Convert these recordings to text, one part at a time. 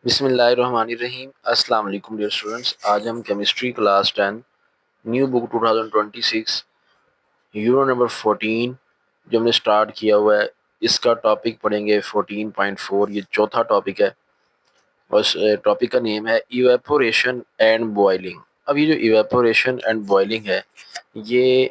बिस्मिल्लाहिर्रहमानिर्रहीम। अस्सलाम वालेकुम डियर स्टूडेंट्स। आज हम केमिस्ट्री क्लास 10 न्यू बुक 2026 यूरो नंबर 14 जो हमने स्टार्ट किया हुआ है, इसका टॉपिक पढ़ेंगे 14.4। ये चौथा टॉपिक है और इस टॉपिक का नेम है इवेपोरेशन एंड बॉइलिंग। अब ये जो इवेपोरेशन एंड बॉइलिंग है, ये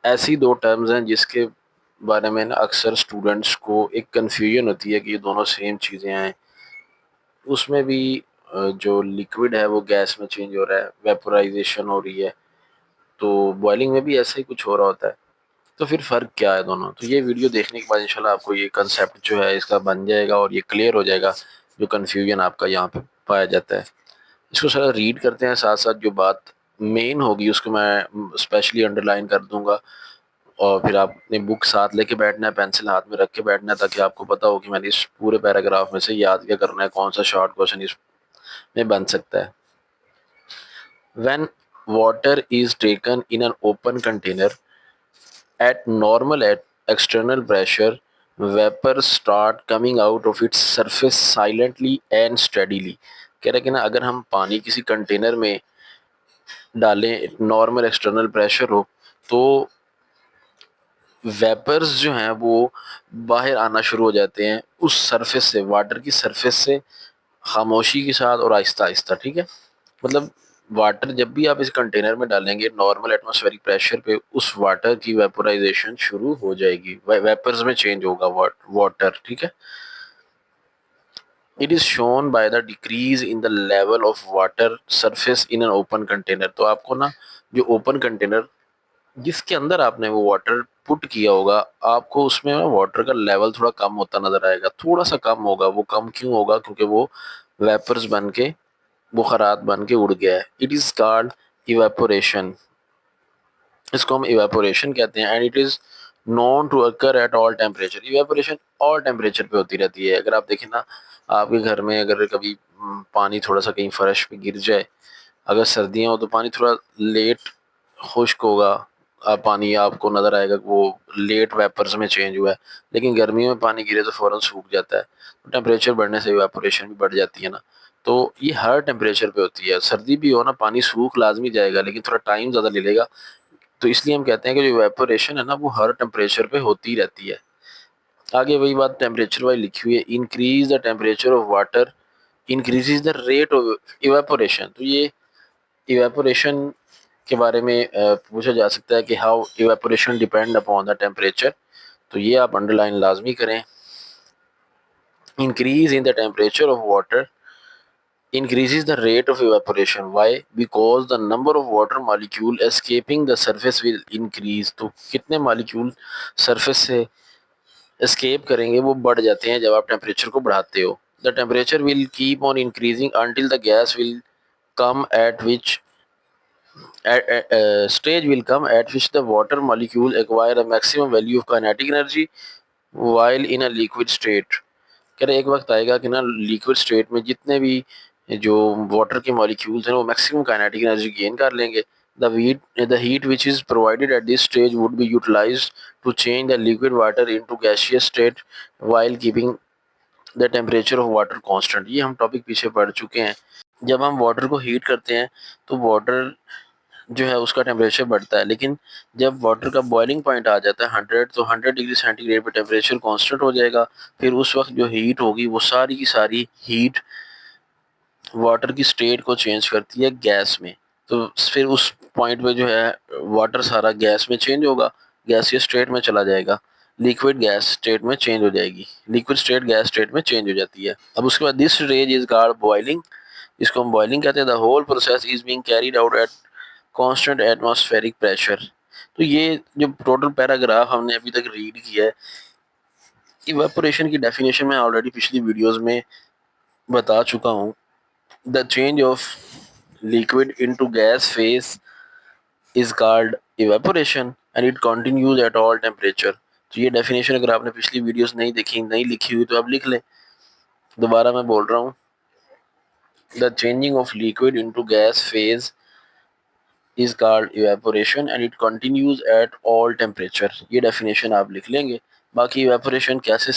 ऐसी दो टर्म्स हैं जिसके बारे में ना अक्सर स्टूडेंट्स को एक कन्फ्यूजन होती है कि ये दोनों सेम चीज़ें हैं। उसमें भी जो लिक्विड है वो गैस में चेंज हो रहा है, वेपोराइजेशन हो रही है, तो बॉइलिंग में भी ऐसा ही कुछ हो रहा होता है। तो फिर फ़र्क क्या है दोनों? तो ये वीडियो देखने के बाद इंशाल्लाह आपको ये कंसेप्ट जो है इसका बन जाएगा और ये क्लियर हो जाएगा, जो कन्फ्यूजन आपका यहाँ पे पाया जाता है। इसको सारा रीड करते हैं, साथ साथ जो बात मेन होगी उसको मैं स्पेशली अंडरलाइन कर दूंगा, और फिर आपने बुक साथ लेके बैठना है, पेंसिल हाथ में रख के बैठना है, ताकि आपको पता हो कि मैंने इस पूरे पैराग्राफ में से याद क्या करना है, कौन सा शॉर्ट क्वेश्चन इसमें बन सकता है। When water is taken in an open container at normal at external pressure, vapors start coming out of its surface silently and steadily। कह रहे हैं कि ना, अगर हम पानी किसी कंटेनर में डालें, नॉर्मल एक्सटर्नल प्रेशर हो, तो वेपर्स जो हैं वो बाहर आना शुरू हो जाते हैं उस सरफेस से, वाटर की सरफेस से, खामोशी के साथ और आहिस्ता आहिस्ता। ठीक है, मतलब वाटर जब भी आप इस कंटेनर में डालेंगे नॉर्मल एटमॉस्फेरिक प्रेशर पे, उस वाटर की वेपोराइजेशन शुरू हो जाएगी, वेपर्स में चेंज होगा वाटर। ठीक है, it is shown by the decrease in the level of water surface in an open container. तो आपको ना, जो ओपन कंटेनर जिसके अंदर आपने वो वाटर पुट किया होगा, आपको उसमें वाटर का लेवल थोड़ा कम होता नजर आएगा, थोड़ा सा कम होगा। वो कम क्यों होगा? क्योंकि वो वेपर्स बन के, बुखारात बन के उड़ गया है। It is called evaporation. इसको हम इवेपोरेशन कहते हैं, and it is known to occur at all temperature. Evaporation all temperature पे होती रहती है। अगर आप देखें ना, आपके घर में अगर कभी पानी थोड़ा सा कहीं फर्श पे गिर जाए, अगर सर्दियाँ हो तो पानी थोड़ा लेट खुश्क होगा, पानी आपको नज़र आएगा कि वो लेट वेपर्स में चेंज हुआ है। लेकिन गर्मियों में पानी गिरे तो फ़ौरन सूख जाता है। तो टेम्परेचर बढ़ने से इवेपोरेशन भी बढ़ जाती है ना। तो ये हर टेम्परेचर पे होती है। सर्दी भी हो ना, पानी सूख लाजमी जाएगा, लेकिन थोड़ा टाइम ज़्यादा ले लेगा। तो इसलिए हम कहते हैं कि जो इवेपोरेशन है ना, वो हर टेम्परेचर पे होती रहती है। आगे वही बात टेम्परेचर वाइज लिखी हुई है, increase the temperature of water increases the rate of evaporation. तो ये इवेपोरेशन के बारे में पूछा जा सकता है कि how evaporation depend upon the temperature. तो ये आप अंडरलाइन लाजमी करें। Increase in the temperature of water increases the rate of evaporation. Why? Because the number of water molecule escaping the surface will increase। तो कितने मॉलिक्यूल सरफेस से escape करेंगे वो बढ़ जाते हैं जब आप टेम्परेचर को बढ़ाते हो। The temperature will keep on increasing until the gas will come at which stage will come at which the water molecule acquire a maximum value of kinetic energy while in a liquid state। कह रहे एक वक्त आएगा कि ना, liquid state में जितने भी जो वाटर के मॉलिक्यूल्स हैं वो मैक्सिमम काइनेटिक एनर्जी गेन कर लेंगे। The heat which is provided at this stage would be utilised to change the liquid water into gaseous state while keeping the temperature of water constant. ये हम topic पीछे पढ़ चुके हैं। जब हम वाटर को हीट करते हैं तो वाटर जो है उसका टेम्परेचर बढ़ता है, लेकिन जब वाटर का बॉइलिंग पॉइंट आ जाता है 100, तो 100 डिग्री सेंटीग्रेड पे टेम्परेचर कांस्टेंट हो जाएगा। फिर उस वक्त जो हीट होगी वो सारी की सारी हीट वाटर की स्टेट को चेंज करती है गैस में। तो फिर उस पॉइंट पे जो है वाटर सारा गैस में चेंज होगा, गैसीय स्टेट में चला जाएगा, लिक्विड गैस स्टेट में चेंज हो जाएगी, लिक्विड स्टेट गैस स्टेट में चेंज हो जाती है। अब उसके बाद this stage is called boiling. इसको हम बॉइलिंग कहते हैं। The whole process is being carried out at constant atmospheric pressure. तो ये जो टोटल पैराग्राफ हमने अभी तक रीड किया है, इवेपोरेशन की डेफिनेशन मैं ऑलरेडी पिछली वीडियोस में बता चुका हूँ। The change of liquid into gas phase is called evaporation and it continues eight all temperature. तो ये डेफिनेशन अगर आपने पिछली वीडियोस नहीं देखी, नहीं लिखी हुई, तो आप लिख लें। दोबारा मैं बोल रहा हूँ, the changing of liquid into gas phase is called evaporation and it continues at all temperature। ये डेफिनेशन आप लिख लेंगे। बाकी evaporation कैसे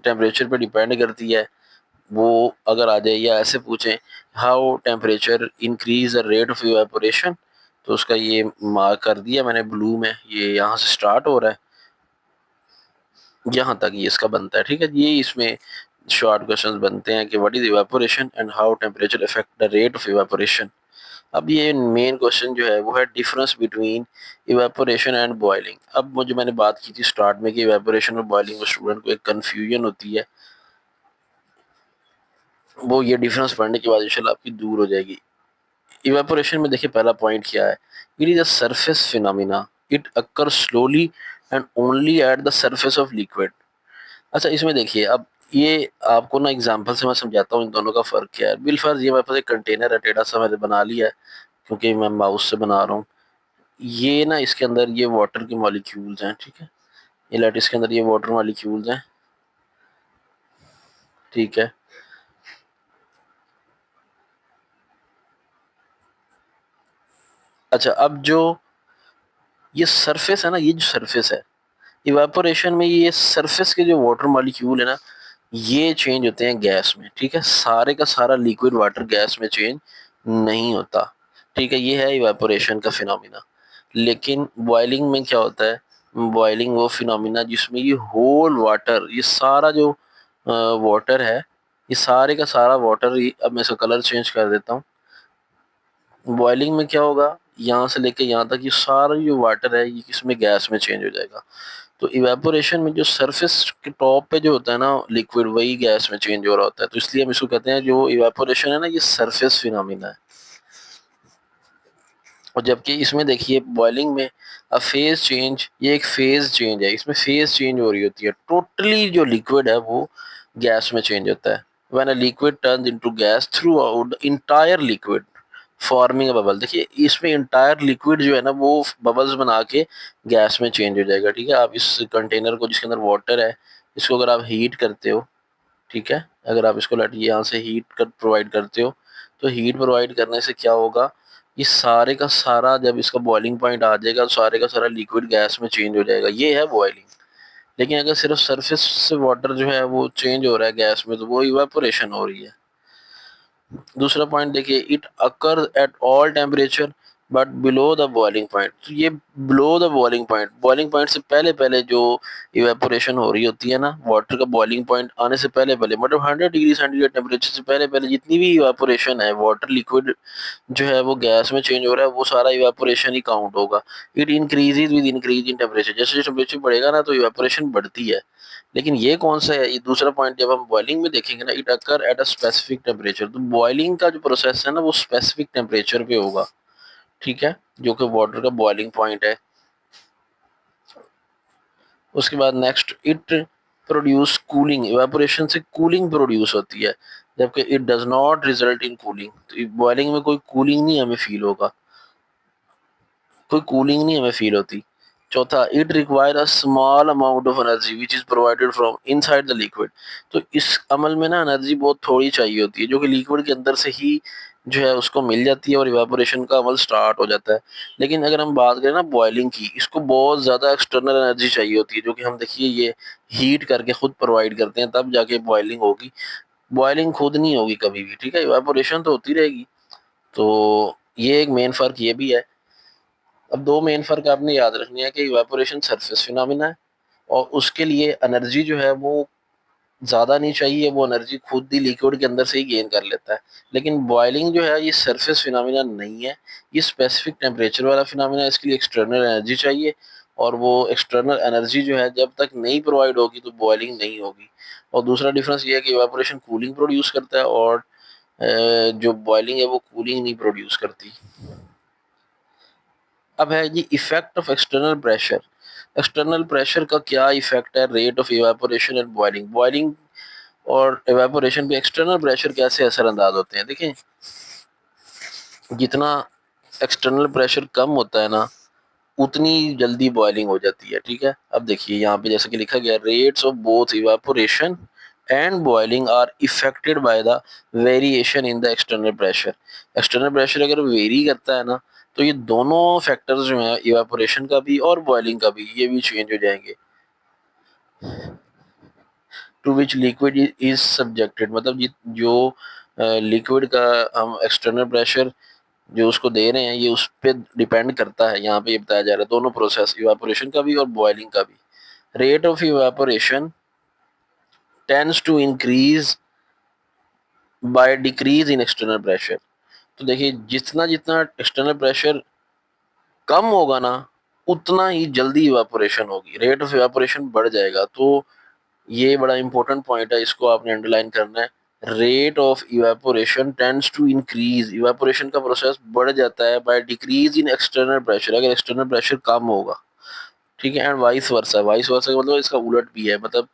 टेम्परेचर पे डिपेंड करती है, वो अगर आ जाए, या ऐसे पूछें how temperature increase the rate of evaporation, तो उसका ये मार्क कर दिया मैंने ब्लू में, ये यहाँ से स्टार्ट हो रहा है, यहाँ तक ये इसका बनता है। ठीक है, ये इसमें शॉर्ट क्वेश्चंस बनते हैं कि what is evaporation and how temperature affect the rate of evaporation. अब ये मेन क्वेश्चन जो है वो है difference between evaporation and boiling. अब मुझे मैंने बात की थी स्टार्ट में कि इवेपोरेशन और बॉइलिंग में स्टूडेंट को एक कन्फ्यूजन होती है, वो ये डिफरेंस पढ़ने के बाद इंशाल्लाह आपकी दूर हो जाएगी। इवेपोरेशन में देखिए पहला पॉइंट क्या है, it is a surface phenomena, it occur slowly and only at the surface of liquid. अच्छा, इसमें देखिए अब ये आपको ना एग्जांपल से मैं समझाता हूँ इन दोनों का फ़र्क क्या है। बिलफर्ज ये मेरे पास एक कंटेनर है, टेढ़ा सा मैंने बना लिया है क्योंकि मैं माउस से बना रहा हूँ। ये ना इसके अंदर ये वाटर के मॉलिक्यूल्स हैं, ठीक है, ये लेट इसके अंदर ये वाटर मॉलिक्यूल्स हैं, ठीक है। अच्छा, अब जो ये सरफेस है ना, ये जो सरफेस है इवेपोरेशन में, ये सरफेस के जो वाटर मॉलिक्यूल है ना, ये चेंज होते हैं गैस में, ठीक है। सारे का सारा लिक्विड वाटर गैस में चेंज नहीं होता, ठीक है, ये है इवेपोरेशन का फिनोमिना। लेकिन बॉइलिंग में क्या होता है, बॉइलिंग वो फिनोमिना जिसमें ये होल वाटर, ये सारा जो वाटर है, ये सारे का सारा वाटर, अब मैं इसका कलर चेंज कर देता हूँ। बॉइलिंग में क्या होगा, यहाँ से लेके यहाँ तक ये सारा जो वाटर है ये किसमें, गैस में चेंज हो जाएगा। तो इवेपोरेशन में जो सरफेस के टॉप पे जो होता है ना लिक्विड, वही गैस में चेंज हो रहा होता है, तो इसलिए हम इसको कहते हैं जो इवेपोरेशन है ना, ये सरफेस फिनोमिना है। और जबकि इसमें देखिए बॉइलिंग में फेज चेंज, ये एक फेज चेंज है, इसमें फेज चेंज हो रही होती है, टोटली जो लिक्विड है वो गैस में चेंज होता है। When a liquid turns into gas through out the entire liquid forming a bubble, देखिए इसमें इंटायर लिक्विड जो है ना वो बबल्स बना के गैस में चेंज हो जाएगा, ठीक है। आप इस कंटेनर को जिसके अंदर वाटर है, इसको अगर आप हीट करते हो, ठीक है, अगर आप इसको यहाँ से हीट कर प्रोवाइड करते हो, तो हीट प्रोवाइड करने से क्या होगा, ये सारे का सारा जब इसका बॉइलिंग पॉइंट आ जाएगा तो सारे का सारा लिक्विड गैस में चेंज हो जाएगा, ये है बॉइलिंग। लेकिन अगर सिर्फ सरफेस से वाटर जो है वो चेंज हो रहा है गैस में, तो वो इवेपोरेशन हो रही है। दूसरा पॉइंट देखिए, it occur at all temperature but below the boiling point, तो ये बिलो द बॉइलिंग पॉइंट से पहले पहले जो इवेपोरेशन हो रही होती है ना, वाटर का बॉइलिंग पॉइंट आने से पहले पहले, मतलब 100 डिग्री सेंटीग्रेड टेम्परेचर से पहले पहले जितनी भी इवेपोरेशन है, वाटर लिक्विड जो है वो गैस में चेंज हो रहा है, वो सारा इवेपोरेशन ही काउंट होगा। It increases with increase in temperature, जैसे जैसे टेम्परेचर बढ़ेगा ना तो इवेपोरेशन बढ़ती है। लेकिन ये कौन सा है, ये दूसरा पॉइंट जब हम बॉइलिंग में देखेंगे ना, it occur at a specific temperature, तो बॉइलिंग का जो प्रोसेस है ना वो स्पेसिफिक टेम्परेचर पे होगा, ठीक है, जो कि वाटर का बॉइलिंग पॉइंट है। उसके बाद next, it produce cooling, evaporation से कूलिंग प्रोड्यूस होती है, जबकि it does not result in cooling, तो बॉइलिंग में कोई कूलिंग नहीं हमें फील होगा, कोई कूलिंग नहीं हमें फील होती। चौथा, it require a small amount of energy which is provided from inside the liquid, तो इस अमल में ना एनर्जी बहुत थोड़ी चाहिए होती है, जो कि लिक्विड के अंदर से ही जो है उसको मिल जाती है और इवेपोरेशन का अमल स्टार्ट हो जाता है। लेकिन अगर हम बात करें ना बॉइलिंग की, इसको बहुत ज़्यादा एक्सटर्नल एनर्जी चाहिए होती है, जो कि हम देखिए ये हीट करके खुद प्रोवाइड करते हैं, तब जाके बॉइलिंग होगी। बॉइलिंग खुद नहीं होगी कभी भी, ठीक है, इवेपोरेशन तो होती रहेगी। तो ये एक मेन फ़र्क ये भी है। अब दो मेन फ़र्क आपने याद रखनी है कि इवेपोरेशन सरफेस फिनोमिना है, और उसके लिए एनर्जी जो है वो ज़्यादा नहीं चाहिए, वो एनर्जी खुद ही लिक्विड के अंदर से ही गेन कर लेता है। लेकिन बॉइलिंग जो है ये सरफेस फिनोमिना नहीं है, ये स्पेसिफिक टेम्परेचर वाला फिनोमिना है, इसके लिए एक्सटर्नल एनर्जी चाहिए, और वो एक्सटर्नल एनर्जी जो है जब तक नहीं प्रोवाइड होगी तो बॉइलिंग नहीं होगी। और दूसरा डिफरेंस ये है कि इवेपोरेशन कूलिंग प्रोड्यूस करता है, और जो बॉइलिंग है वो कूलिंग नहीं प्रोड्यूस करती। अब है जी effect of external pressure. External pressure का क्या इफेक्ट है rate of evaporation and boiling, boiling और इवेपोरेशन पे एक्सटर्नल प्रेशर कैसे असरअंदाज होते हैं। देखिए जितना एक्सटर्नल प्रेशर कम होता है ना, उतनी जल्दी बॉइलिंग हो जाती है, ठीक है। अब देखिए यहाँ पे जैसे कि लिखा गया, rates of both evaporation and boiling are affected by the variation in the external pressure. External pressure अगर वेरी करता है ना, तो ये दोनों फैक्टर्स जो हैं, इवेपोरेशन का भी और बॉइलिंग का भी, ये भी चेंज हो जाएंगे। To which liquid is subjected, मतलब जो लिक्विड का हम एक्सटर्नल प्रेशर जो उसको दे रहे हैं ये उस पर डिपेंड करता है। यहाँ पे ये बताया जा रहा है दोनों प्रोसेस, इवापोरेशन का भी और बॉइलिंग का भी। Rate of evaporation tends to increase by decrease in external pressure. तो देखिए जितना जितना एक्सटर्नल प्रेशर कम होगा ना उतना ही जल्दी इवापोरेशन होगी, रेट ऑफ इवापोरेशन बढ़ जाएगा। तो ये बड़ा इंपॉर्टेंट पॉइंट है, इसको आपने अंडरलाइन करना है। Rate of evaporation tends to increase, evaporation का प्रोसेस बढ़ जाता है by decrease in external pressure, अगर एक्सटर्नल प्रेशर कम होगा, ठीक है। And vice versa, vice versa का मतलब इसका उलट भी है, मतलब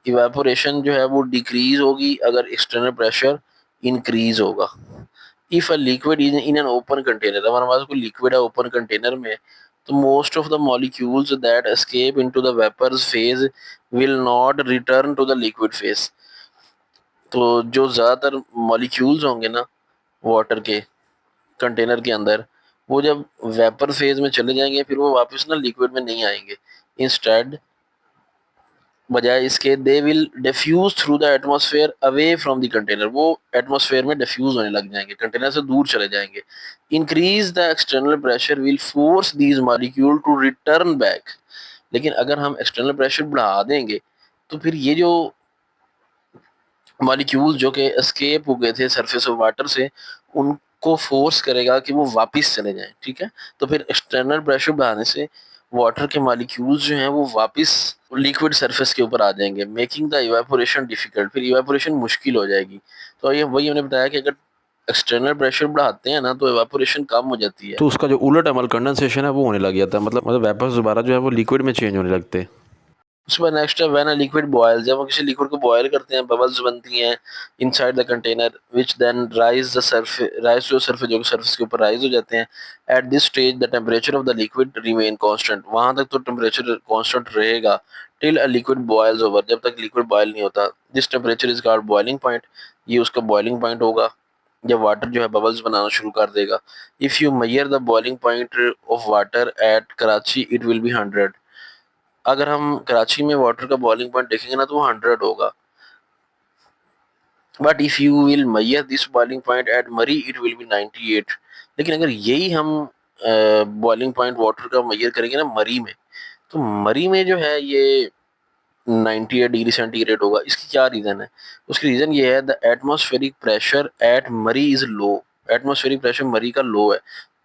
इवेपोरेशन जो है वो डिक्रीज होगी अगर एक्सटर्नल प्रेशर इंक्रीज होगा। If a liquid in an open container, हमारे पास कोई लिक्विड है ओपन कंटेनर में, तो most of the molecules that escape into the vapours phase will not return to the liquid phase. तो जो ज़्यादातर मॉलिक्यूल्स होंगे ना वाटर के कंटेनर के अंदर, वो जब वेपर फेज में चले जाएंगे फिर वो वापस ना लिक्विड में नहीं आएंगे। इंस्टेड बजाय इसके they will diffuse through the atmosphere away from the container, वो एटमॉस्फेयर में डिफ्यूज होने लग जाएंगे, कंटेनर से दूर चले जाएंगे। Increase the external pressure will force these molecule to return back. लेकिन अगर हम एक्सटर्नल प्रेशर बढ़ा देंगे तो फिर ये जो मॉलिक्यूल जो कि एस्केप हो गए थे सरफेस ऑफ वाटर से उनको फोर्स करेगा कि वो वापस चले जाएं, ठीक है। तो फिर एक्सटर्नल प्रेशर बढ़ाने से वाटर के मॉलिक्यूल्स जो हैं वो वापस लिक्विड सरफेस के ऊपर आ जाएंगे, मेकिंग द इवेपोरेशन डिफिकल्ट, फिर इवेपोरेशन मुश्किल हो जाएगी। तो ये वही हमने बताया कि अगर एक्सटर्नल प्रेशर बढ़ाते हैं ना तो इवेपोरेशन कम हो जाती है, तो उसका जो उलट अमल कंडेंसेशन है वो होने लग जाता है, मतलब वेपर्स दोबारा जो है वो लिक्विड में चेंज होने लगते हैं। उसके बाद नेक्स्ट है व्हेन अ लिक्विड बॉयल्स, जब हम किसी लिक्विड को बॉयल करते हैं बबल्स बनती हैं inside the container which then rise to the surface, जो कि सरफेस के ऊपर राइज हो जाते हैं। At this stage the temperature of the liquid remain constant, वहां तक तो टेम्परेचर कांस्टेंट रहेगा till a liquid boils over, जब तक लिक्विड बॉयल नहीं होता। This temperature is called boiling point, ये उसका बॉइलिंग पॉइंट होगा जब वाटर जो है बबल्स बनाना शुरू कर देगा। If you measure the boiling point of water eight Karachi it will B 100, अगर हम कराची में वाटर का बॉइलिंग पॉइंट देखेंगे ना तो वो 100 होगा। But if you will measure this boiling point at Murree it will be 98। लेकिन अगर यही हम बॉइलिंग पॉइंट वाटर का मेजर करेंगे ना मरी में, तो मरी में जो है ये 98 डिग्री सेंटीग्रेड होगा। इसकी क्या रीज़न है? उसकी रीज़न ये है the atmospheric pressure at Murree is low, atmospheric pressure मरी का लो है।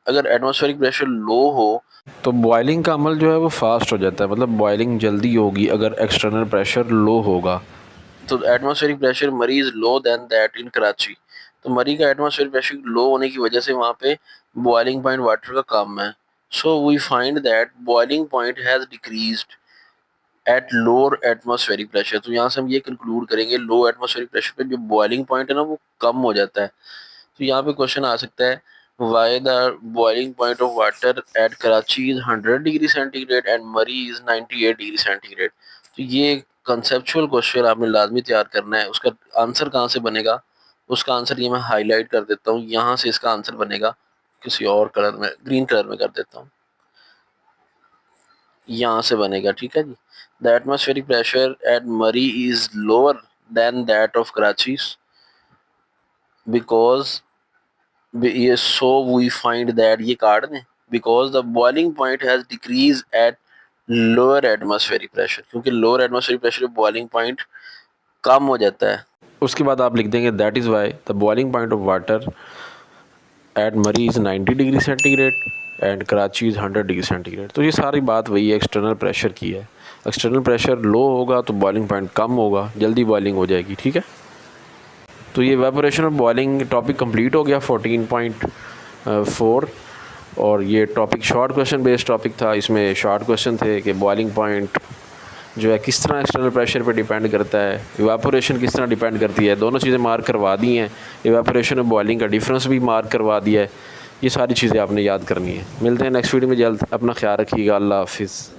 अगर एटमॉस्फेरिक प्रेशर लो हो तो बॉइलिंग का अमल जो है वो फास्ट हो जाता है, मतलब बॉइलिंग जल्दी होगी अगर एक्सटर्नल प्रेशर लो होगा। तो atmospheric pressure Murree is low then that in Karachi, तो मरी का एटमॉस्फेरिक प्रेशर लो होने की वजह से वहाँ पे बॉइलिंग पॉइंट वाटर का कम है। So we find that boiling point has decreased at lower atmospheric pressure. तो यहाँ से हम ये कंक्लूड करेंगे लो एटमॉस्फेरिक प्रेशर पे जो बॉइलिंग पॉइंट है ना वो कम हो जाता है। तो यहाँ पे क्वेश्चन आ सकता है Y the boiling point of water eight Karachi is 100 degree centigrade and मरी इज 98 डिग्री सेंटीग्रेड। तो ये कंसेप्चुअल क्वेश्चन आपने लाजमी तैयार करना है। उसका आंसर कहाँ से बनेगा, उसका आंसर ये मैं हाईलाइट कर देता हूँ, यहाँ से इसका आंसर बनेगा किसी और कलर में, ग्रीन कलर में कर देता हूँ, यहाँ से बनेगा, ठीक है जी। The atmospheric pressure at Murree is lower than that of Karachi because ये सो वी फाइंड दैट, ये काट दें, because the boiling point has decrease at lower atmospheric pressure, क्योंकि lower atmospheric pressure boiling point कम हो जाता है। उसके बाद आप लिख देंगे that is why the boiling point of water at Murree is 90 degree centigrade and Karachi is 100 degree centigrade. तो ये सारी बात वही है, एक्सटर्नल प्रेशर की है। एक्सटर्नल प्रेशर लो होगा तो बॉइलिंग पॉइंट कम होगा, जल्दी बॉइलिंग हो जाएगी, ठीक है। तो ये इवेपोरेशन और बॉइलिंग टॉपिक कंप्लीट हो गया 14.4, और ये topic short question based topic था। इसमें शॉर्ट क्वेश्चन थे कि बॉइलिंग पॉइंट जो है किस तरह एक्सटर्नल प्रेशर पे डिपेंड करता है, इवेपोरेशन किस तरह डिपेंड करती है, दोनों चीज़ें मार्क करवा दी हैं। इवेपोरेशन और बॉइलिंग का डिफरेंस भी मार्क करवा दिया है। ये सारी चीज़ें आपने याद करनी है। मिलते हैं नेक्स्ट वीडियो में जल्द, अपना ख्याल रखिएगा, अल्लाह हाफिज़।